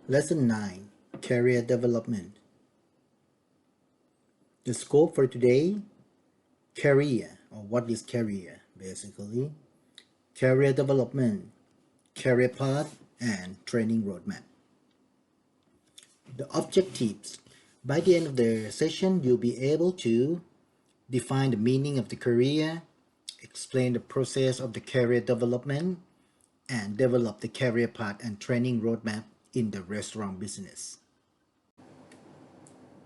Lesson 9, Career Development. The scope for today, career, or what is career basically, career development, career path, and training roadmap. The objectives. By the end of the session, you'll be able to define the meaning of the career, explain the process of the career development, and develop the career path and training roadmap in the restaurant business.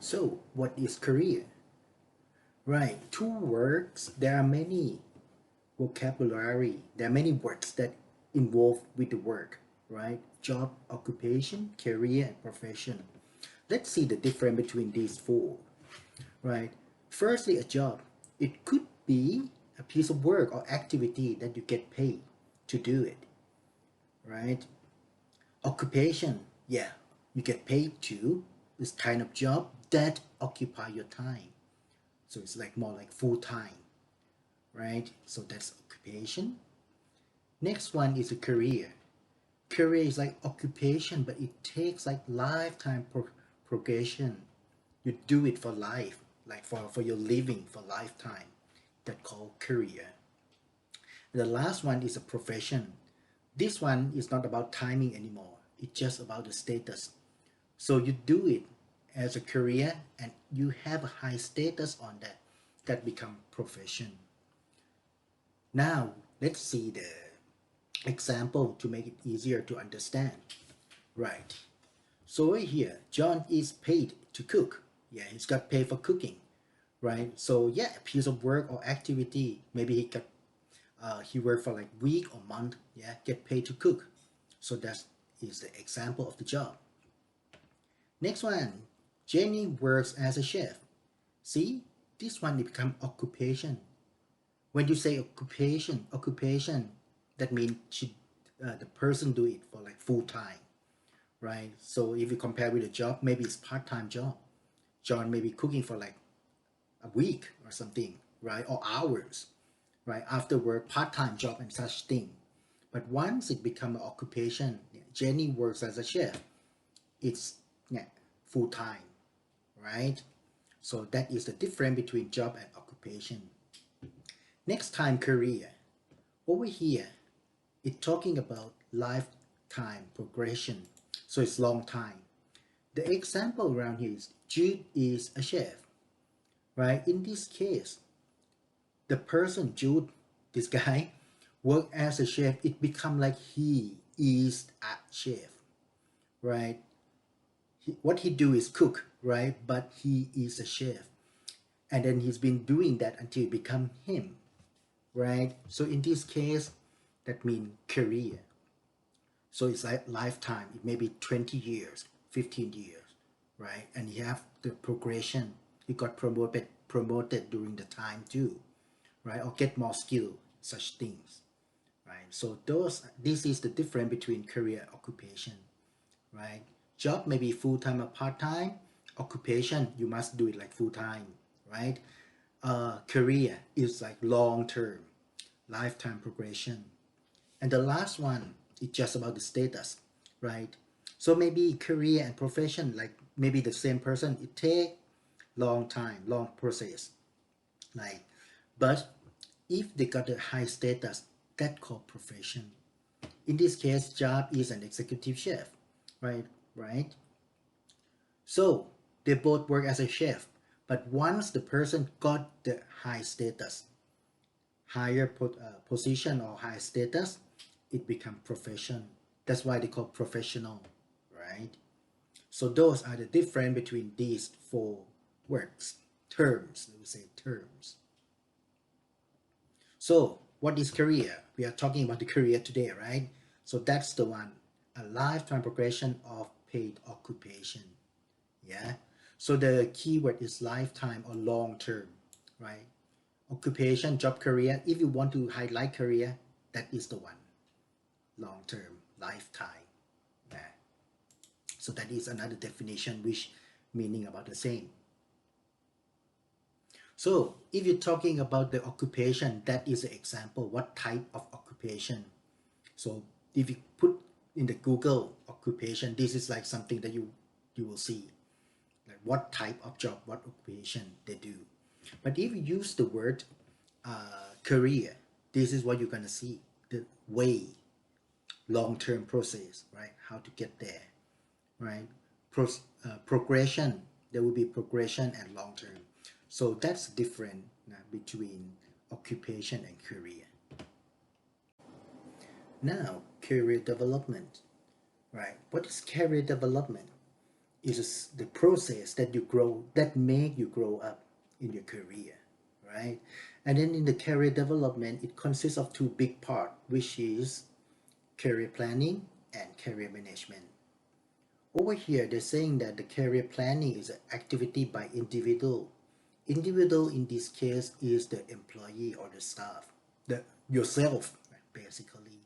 So, what is career? Right, two words. There are many vocabulary. There are many words that involve with the work, right? Job, occupation, career, and profession. Let's see the difference between these four, right? Firstly, a job. It could be a piece of work or activity that you get paid to do it, right? Occupation, yeah, you get paid to this kind of job that occupy your time. So it's like more like full time, right? So that's occupation. Next one is a career. Career is like occupation, but it takes like lifetime progression. You do it for life, like for your living, for lifetime. That called career. The last one is a profession. This one is not about timing anymore. It's just about the status. So you do it as a career and you have a high status on that. That become profession. Now let's see the example to make it easier to understand. Right. So right here, John is paid to cook. Yeah, he's got paid for cooking, right? So yeah, a piece of work or activity. Maybe he worked for like week or month. Yeah, get paid to cook. So that is the example of the job. Next one, Jenny works as a chef. See, this one it become occupation. When you say occupation, that means the person do it for like full time, right? So if you compare with a job, maybe it's part-time job. John may be cooking for like a week or something, right? Or hours, right? After work, part-time job and such thing. But once it become an occupation, Jenny works as a chef. It's yeah, full-time, right? So that is the difference between job and occupation. Next time, career. Over here, it's talking about lifetime progression. So it's long time. The example around here is Jude is a chef, right? In this case, the person Jude, this guy, work as a chef. It become like he is a chef, right? What he do is cook, right? But he is a chef, and then he's been doing that until it become him, right? So in this case, that means career. So it's like lifetime. It may be 20 years, 15 years, right? And you have the progression. You got promoted during the time too, right? Or get more skill, such things, right? So this is the difference between career and occupation, right? Job may be full-time or part-time. Occupation, you must do it like full-time, right? Career is like long-term, lifetime progression. And the last one is just about the status, right? So maybe career and profession, like maybe the same person, it take long time, long process. Like, but if they got a high status, that called profession. In this case, job is an executive chef, right? Right? So they both work as a chef, but once the person got the high status, higher position or high status, it become profession. That's why they call professional, right? So those are the difference between these four words, terms. Let me say terms. So what is career? We are talking about the career today, right? So that's the one, a lifetime progression of paid occupation. Yeah. So the keyword is lifetime or long term, right? Occupation, job, career. If you want to highlight career, that is the one. Long term, lifetime. Yeah. So that is another definition which meaning about the same. So if you're talking about the occupation, that is an example. What type of occupation? So if you put in the Google occupation, this is like something that you will see, like what type of job, what occupation they do. But if you use the word career, this is what you're gonna see, the way, long-term process, right? How to get there, right? Progression, there will be progression and long-term. So that's different between occupation and career. Now, career development, right? What is career development? Is the process that you grow, that make you grow up in your career, right? And then in the career development, it consists of two big parts, which is career planning and career management. Over here, they're saying that the career planning is an activity by individual. Individual in this case is the employee or the staff, the yourself, basically.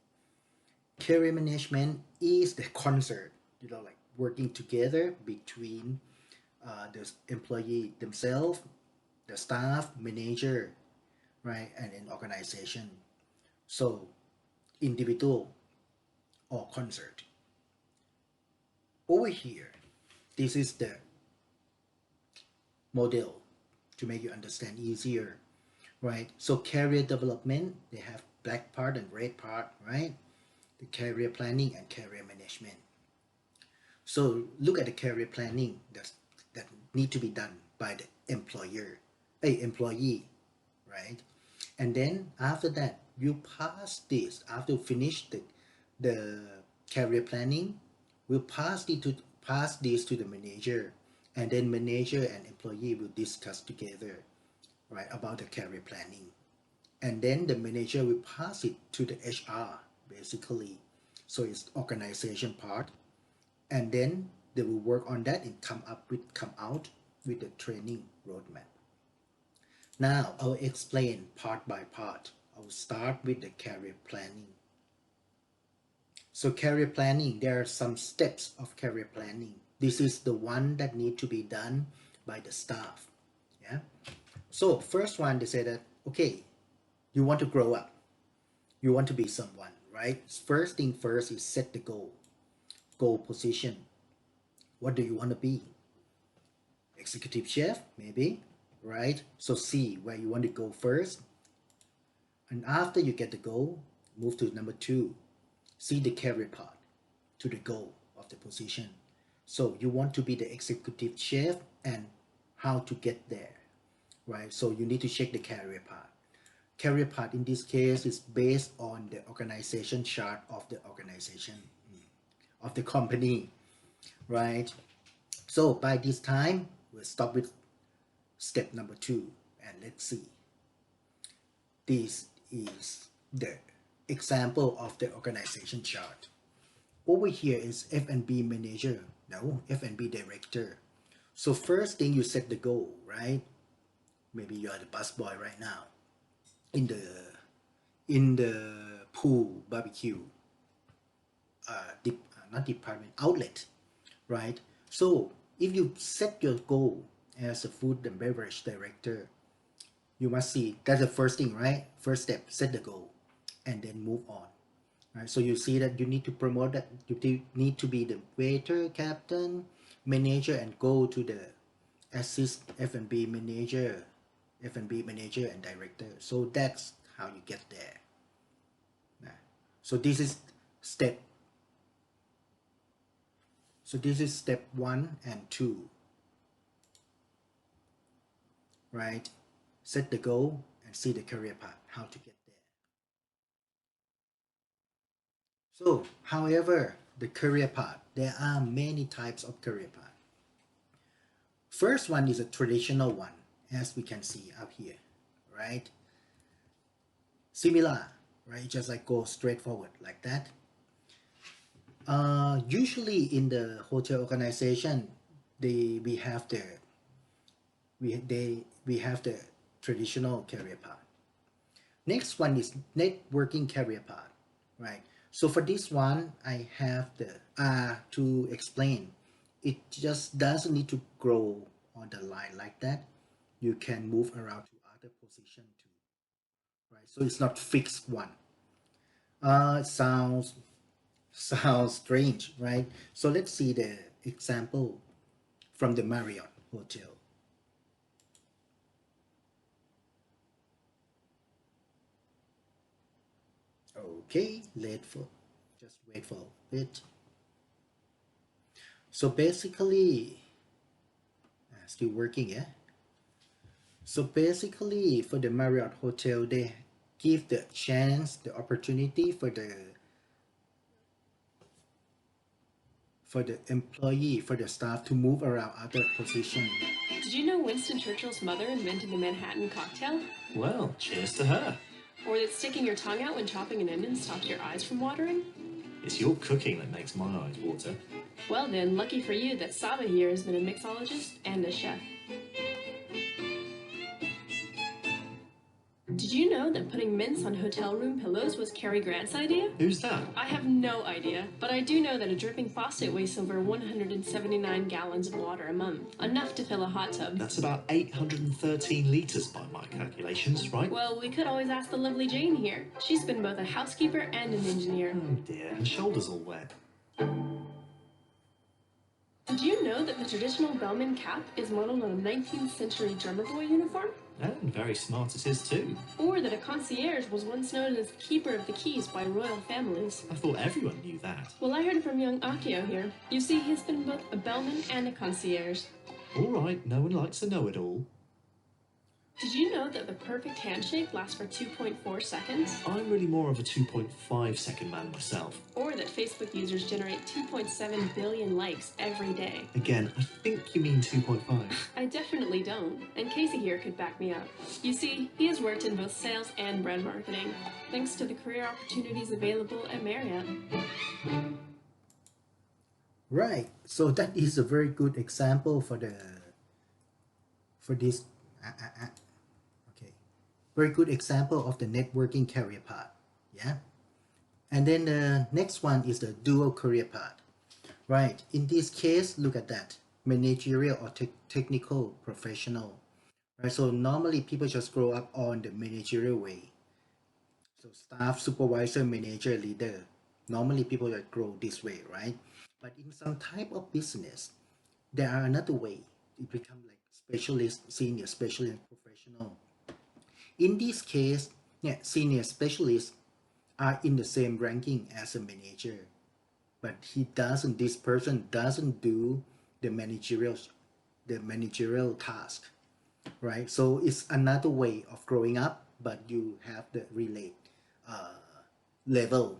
Career management is the concert, like working together between the employee themselves, the staff, manager, right, and an organization. So individual or concert. Over here, this is the model to make you understand easier, right? So career development, they have black part and red part, right? The career planning and career management. So look at the career planning that need to be done by the employee, right? And then after that, you pass this, after you finish the career planning, we'll pass this to the manager, and then manager and employee will discuss together, right, about the career planning. And then the manager will pass it to the HR, basically. So it's organization part, and then they will work on that and come out with the training roadmap. Now I'll explain part by part. I'll start with the career planning. So career planning, there are some steps of career planning. This is the one that need to be done by the staff. Yeah. So first one, they say that, okay, you want to grow up. You want to be someone, right? First thing first is set the goal position. What do you want to be? Executive chef, maybe, right? So see where you want to go first. And after you get the goal, move to number two. See the career path to the goal of the position. So you want to be the executive chef and how to get there, right? So you need to check the career path. Career path in this case is based on the organization chart of the organization, of the company, right? So by this time, we'll stop with step number two, and let's see. This is the example of the organization chart. Over here is F&B manager, no, F&B director. So first thing, you set the goal, right? Maybe you are the busboy right now in the pool barbecue, not department, outlet, right? So if you set your goal as a food and beverage director, you must see that's the first thing, right? First step, set the goal and then move on, right? So you see that you need to promote that, you need to be the waiter, captain, manager, and go to the assist F&B manager, and director. So that's how you get there. So this is step step 1 and 2, right? Set the goal and see the career path, how to get there. So, however, the career path, there are many types of career path. First one is a traditional one, as we can see up here, right? Similar, right? Just like go straight forward like that. Usually in the hotel organization, we have the traditional career path. Next one is networking career path, right? So for this one, I have the to explain. It just doesn't need to grow on the line like that. You can move around to other position too, right? So it's not fixed one. It sounds Sounds strange, right? So let's see the example from the Marriott Hotel. Okay, just wait for a bit. So basically, still working, yeah? So basically, for the Marriott Hotel, they give the chance, the opportunity for the employee, for the staff to move around other position. Did you know Winston Churchill's mother invented the Manhattan cocktail? Well, cheers to her. Or that sticking your tongue out when chopping an onion stops your eyes from watering? It's your cooking that makes my eyes water. Well then, lucky for you that Saba here has been a mixologist and a chef. Did you know that putting mints on hotel room pillows was Cary Grant's idea? Who's that? I have no idea, but I do know that a dripping faucet wastes over 179 gallons of water a month, enough to fill a hot tub. That's about 813 litres by my calculations, right? Well, we could always ask the lovely Jane here. She's been both a housekeeper and an engineer. Oh dear, her shoulder's all wet. Did you know that the traditional bellman cap is modeled on a 19th century drummer boy uniform? And very smart it is too. Or that a concierge was once known as the keeper of the keys by royal families? I thought everyone knew that. Well, I heard it from young Akio here. You see, he's been both a bellman and a concierge. All right, no one likes a know-it-all. Did you know that the perfect handshake lasts for 2.4 seconds? I'm really more of a 2.5 second man myself. Or that Facebook users generate 2.7 billion likes every day? Again, I think you mean 2.5. I definitely don't, and Casey here could back me up. You see, he has worked in both sales and brand marketing, thanks to the career opportunities available at Marriott. Right. So that is a very good example for this. Okay, very good example of the networking career path. Yeah. And then the next one is the dual career path. Right. In this case, look at that, managerial or technical professional. Right. So normally people just grow up on the managerial way. So staff, supervisor, manager, leader. Normally people that grow this way, right? But in some type of business, there are another way. It become like specialist, senior specialist, professional. In this case, yeah, senior specialists are in the same ranking as a manager, but this person doesn't do the managerial task, right? So it's another way of growing up, but you have the relate uh, level.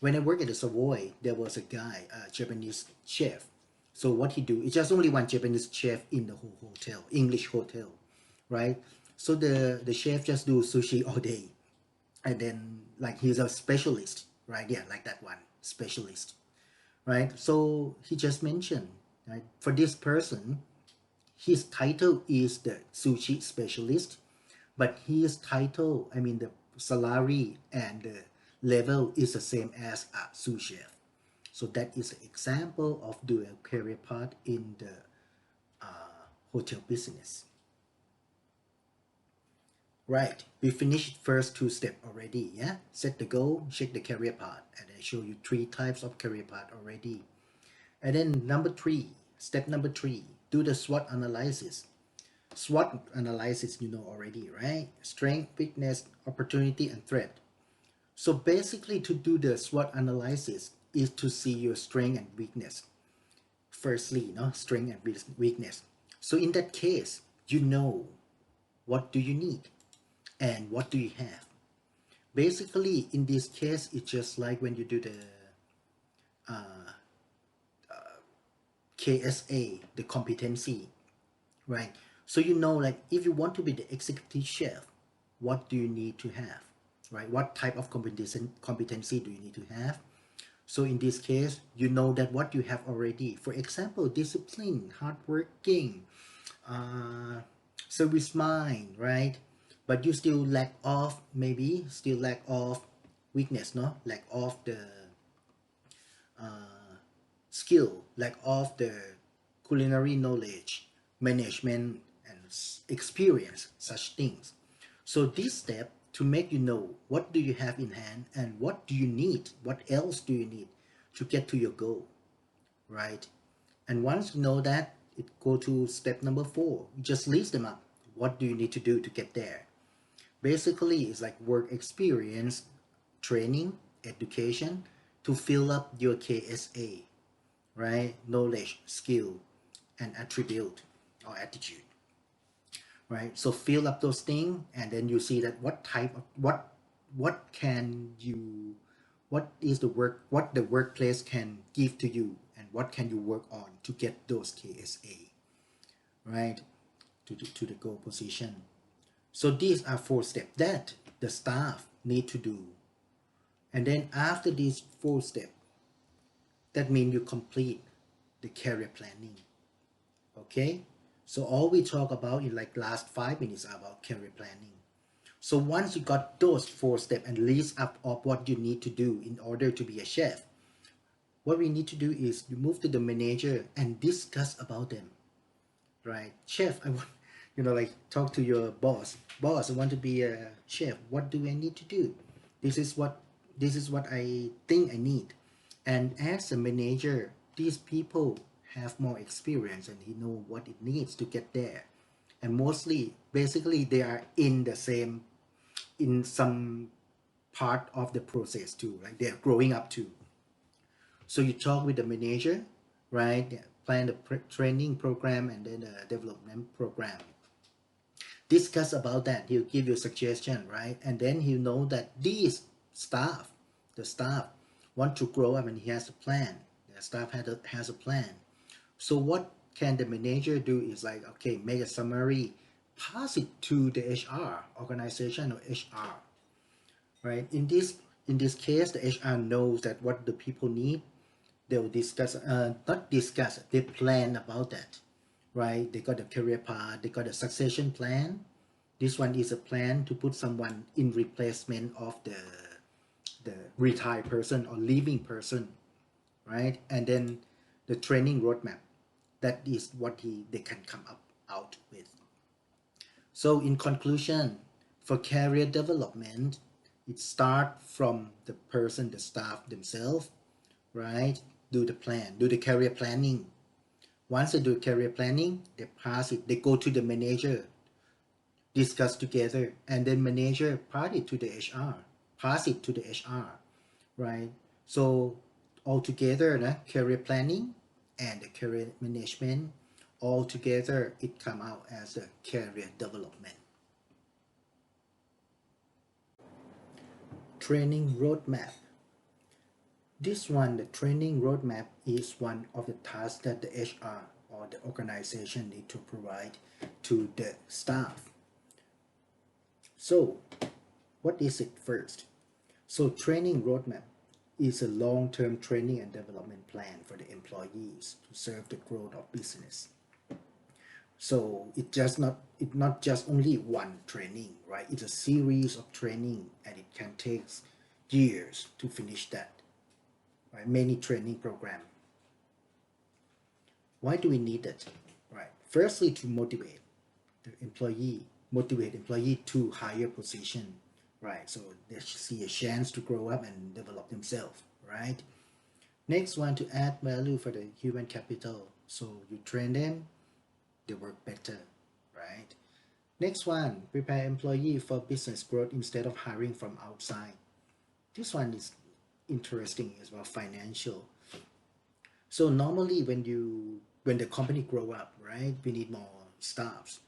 When I worked at the Savoy, there was a guy, a Japanese chef. So what he do? It's just only one Japanese chef in the whole hotel, English hotel, right? So the chef just do sushi all day, and then like he's a specialist, right? Yeah, like that one specialist, right? So he just mentioned, right, for this person, his title is the sushi specialist, but his title, I mean the salary and the level is the same as a sous chef. So that is an example of dual career path in the hotel business. Right, we finished first two steps already, yeah? Set the goal, check the career path, and I show you three types of career path already. And then step number three, do the SWOT analysis. SWOT analysis you know already, right? Strength, weakness, opportunity, and threat. So basically to do the SWOT analysis is to see your strength and weakness. Firstly, no, strength and weakness. So in that case, you know what do you need and what do you have. Basically, in this case, it's just like when you do the KSA, the competency, right? So you know, like if you want to be the executive chef, what do you need to have, right? What type of competency do you need to have? So in this case, you know that what you have already. For example, discipline, hardworking, service mind, right? But you still lack of weakness, no? Lack of the skill, lack of the culinary knowledge, management, and experience, such things. So this step to make you know what do you have in hand and what do you need, what else do you need to get to your goal, right? And once you know that, it go to step number 4. You just list them up. What do you need to do to get there? Basically, it's like work experience, training, education to fill up your KSA, right? Knowledge, skill, and attribute or attitude, right? So fill up those things, and then you see that what type of what can you, what is the work, what the workplace can give to you, and what can you work on to get those KSA, right? To the goal position. So these are 4 steps that the staff need to do. And then after these 4 steps, that means you complete the career planning. Okay? So all we talk about in like last 5 minutes are about career planning. So once you got those 4 steps and list up of what you need to do in order to be a chef, what we need to do is you move to the manager and discuss about them, right? Chef, I want, like talk to your boss. Boss, I want to be a chef. What do I need to do? This is what I think I need. And as a manager, these people have more experience and he know what it needs to get there. And mostly, basically, they are in the same, in some part of the process too, like they're growing up too. So you talk with the manager, right? Plan the training program and then the development program. Discuss about that. He'll give you a suggestion, right? And then he'll know that these staff, the staff, want to grow up and he has a plan. The staff has a plan. So what can the manager do is like, okay, make a summary, pass it to the HR, organization or HR, right? In this case, the HR knows that what the people need. They'll discuss, not discuss, they plan about that, right? They got a career path, they got a succession plan. This one is a plan to put someone in replacement of the retired person or leaving person, right? And then the training roadmap, that is what they can come up out with. So in conclusion, for career development, it starts from the person, the staff themselves, right? Do the plan, do the career planning. Once they do career planning, they pass it, they go to the manager, discuss together, and then manager pass it to the HR, pass it to the HR, right? So altogether, career planning and the career management, all together, it come out as a career development. Training roadmap. This one, the training roadmap, is one of the tasks that the HR or the organization need to provide to the staff. So, what is it first? So, training roadmap is a long-term training and development plan for the employees to serve the growth of business. So it's not just only one training, right? It's a series of training, and it can take years to finish that, right? Many training program. Why do we need it, right? Firstly, to motivate employee to higher position, right? So they see a chance to grow up and develop themselves, right? Next one, to add value for the human capital. So you train them, they work better, right? Next one, prepare employee for business growth instead of hiring from outside. This one is interesting as well, financial. So normally when the company grow up, right, we need more staffs.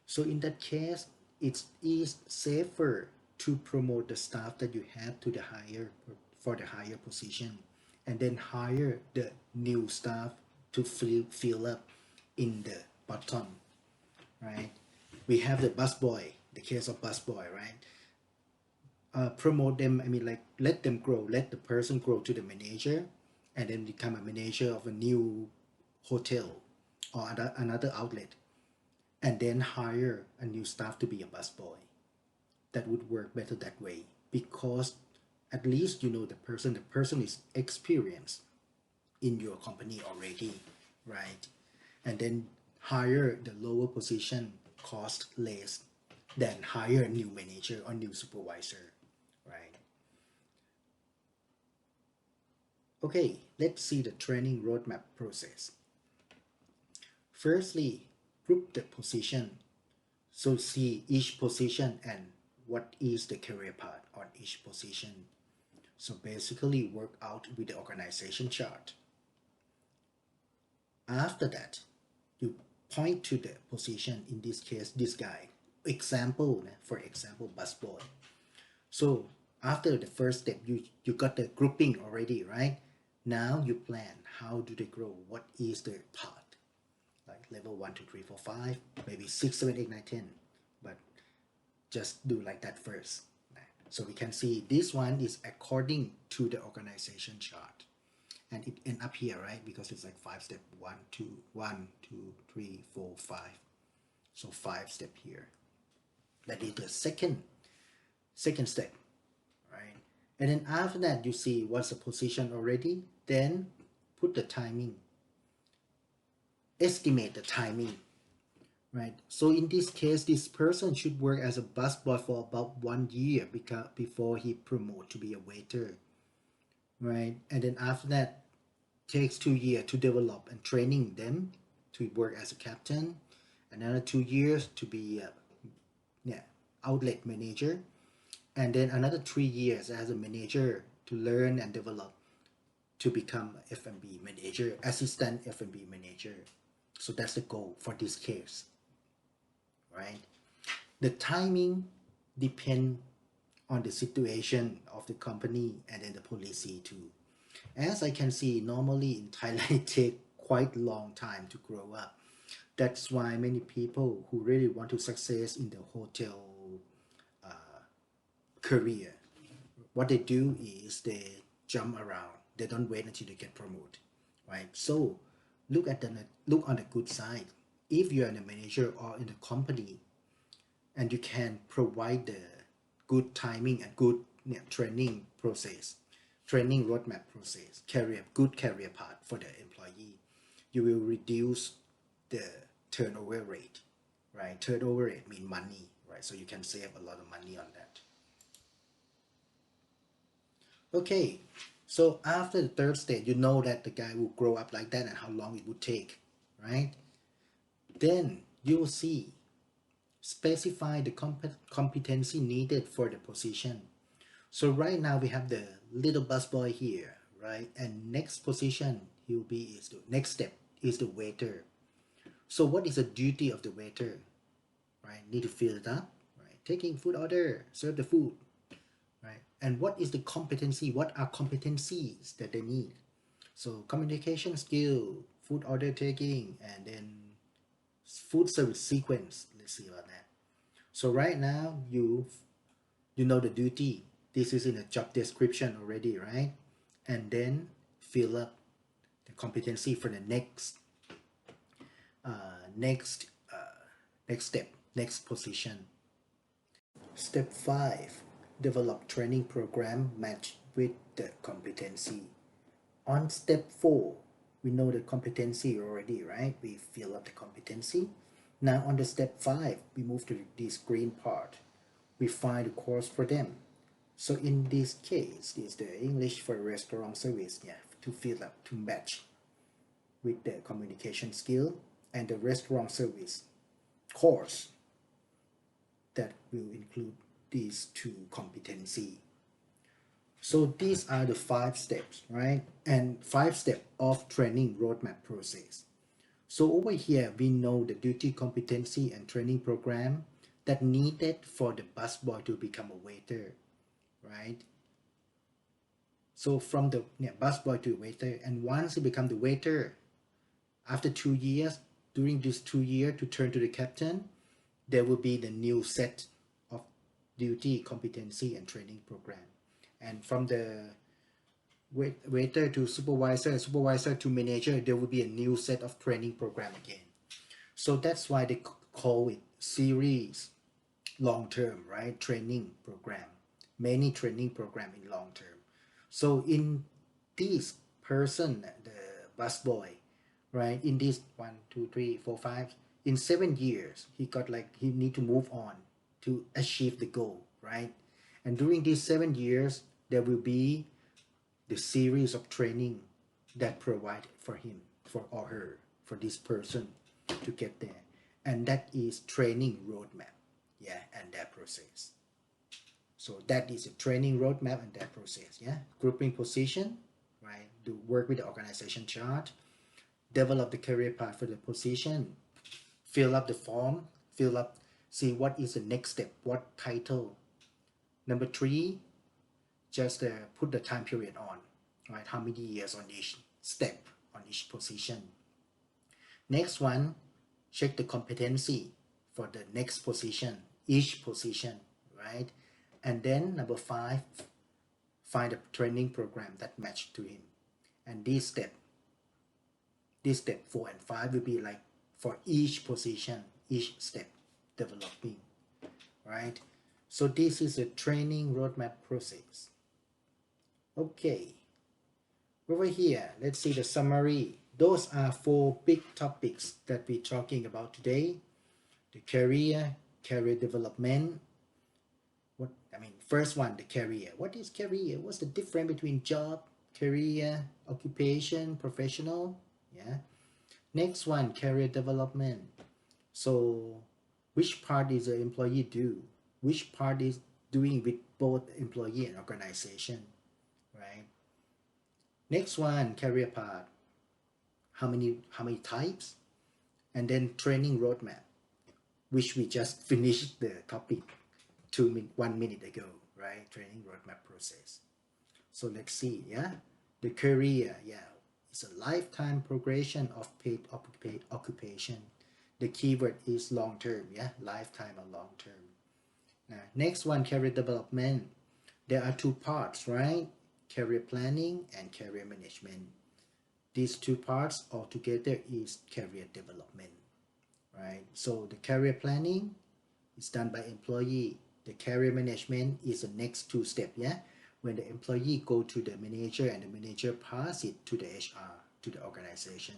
So in that case, it is safer to promote the staff that you have to the higher position, and then hire the new staff to fill up in the bottom, right? We have the busboy, the case of busboy, right? Promote them, I mean, like, let them grow, let the person grow to the manager, and then become a manager of a new hotel or another outlet, and then hire a new staff to be a busboy. That would work better that way, because at least you know the person is experienced in your company already, right? And then hire the lower position, cost less, then hire a new manager or new supervisor, right? Okay, let's see the training roadmap process. Firstly, group the position. So see each position and what is the career path on each position. So basically work out with the organization chart. After that, you point to the position, in this case, this guy. Example, for example, busboy. So after the first step, you got the grouping already, right? Now you plan how do they grow? What is the path? Like level 1, 2, 3, 4, 5, maybe 6, 7, 8, 9, 10. But just do like that first. So we can see this one is according to the organization chart. And it end up here, right? Because it's like 5 step, 1, 2, 1, 2, 3, 4, 5. So 5 step here. That is the second step, right? And then after that, you see what's the position already. Then put the timing. Estimate the timing, right? So in this case, this person should work as a busboy for about 1 year before he promote to be a waiter, right? And then after that, takes 2 years to develop and training them to work as a captain. Another 2 years to be a outlet manager, and then another 3 years as a manager to learn and develop to become F&B manager, assistant F&B manager. So that's the goal for this case, right? The timing depend on the situation of the company and then the policy too. As I can see, normally in Thailand it take quite long time to grow up. That's why many people who really want to success in the hotel career, what they do is they jump around. They don't wait until they get promoted, right? So look on the good side. If you are a manager or in a company, and you can provide the good timing and good training process, training roadmap process, good career path for the employee, you will reduce the turnover rate, right? Turnover rate means money, right? So you can save a lot of money on that. Okay, so after the third stage, you know that the guy will grow up like that and how long it would take, right? Then you will see, specify the competency needed for the position. So right now we have the little busboy here, right? And next position he will be is the next step is the waiter. So what is the duty of the waiter, right? Need to fill it up, right? Taking food order, serve the food, right? And what is the competency? What are competencies that they need? So communication skill, food order taking, and then food service sequence. Let's see about that. So right now you know the duty. This is in the job description already, right? And then fill up the competency for the next next step, next position. Step 5, develop training program matched with the competency. On step 4, we know the competency already, right? We fill up the competency. Now on the step 5, we move to this green part. We find the course for them. So in this case, this is the English for restaurant service, to fill up, to match with the communication skill and the restaurant service course that will include these two competency. So these are the 5 steps, right? And 5 steps of training roadmap process. So over here, we know the duty, competency, and training program that needed for the busboy to become a waiter, right? So from the busboy to waiter, and once he become the waiter, after 2 years, during this 2 years to turn to the captain, there will be the new set of duty, competency, and training program. And from the waiter to supervisor, supervisor to manager, there will be a new set of training program again. So that's why they call it series long term, right? Training program, many training program in long term. So in this person, the busboy, right? In this 1, 2, 3, 4, 5, in 7 years, he got like he need to move on, to achieve the goal, right? And during these 7 years, there will be the series of training that provide for him, for or her, for this person to get there. And that is training roadmap, yeah, and that process. So that is a training roadmap and that process, yeah. Grouping position, right? Do work with the organization chart, develop the career path for the position, fill up the form, fill up, see what is the next step, what title. Number three, just put the time period on, right? How many years on each step, on each position. Next one, check the competency for the next position, each position, right? And then number five, find a training program that match to him. And this step 4 and 5 will be like for each position, each step developing, right? So this is a training roadmap process. Okay, over here, let's see the summary. Those are 4 big topics that we're talking about today. The career development. First one, the career. What is career? What's the difference between job, career, occupation, professional? Yeah. Next one, career development. So which part is the employee do? Which part is doing with both employee and organization, right? Next one, career path. How many types? And then training roadmap, which we just finished the topic 1 minute ago, right? Training roadmap process. So let's see, yeah. The career, yeah, it's a lifetime progression of paid occupation. The keyword is long term, yeah, lifetime or long term. Next one, career development. There are 2 parts, right? Career planning and career management. These 2 parts altogether is career development, right? So the career planning is done by employee. The career management is the next 2 steps, yeah? When the employee go to the manager and the manager pass it to the HR, to the organization,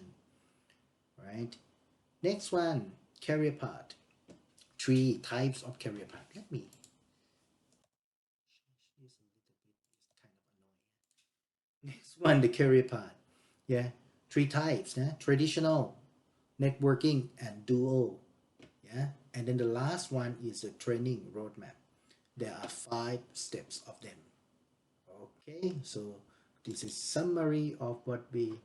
right? Next one, career path. 3 types of career path. Let me change this a little bit. It's kind of annoying. Next one, the career path. Yeah, 3 types. Yeah? Traditional, networking, and dual. Yeah, and then the last one is the training roadmap. There are 5 steps of them. Okay, so this is summary of what we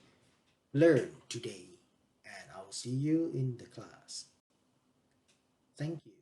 learned today, and I'll see you in the class. Thank you.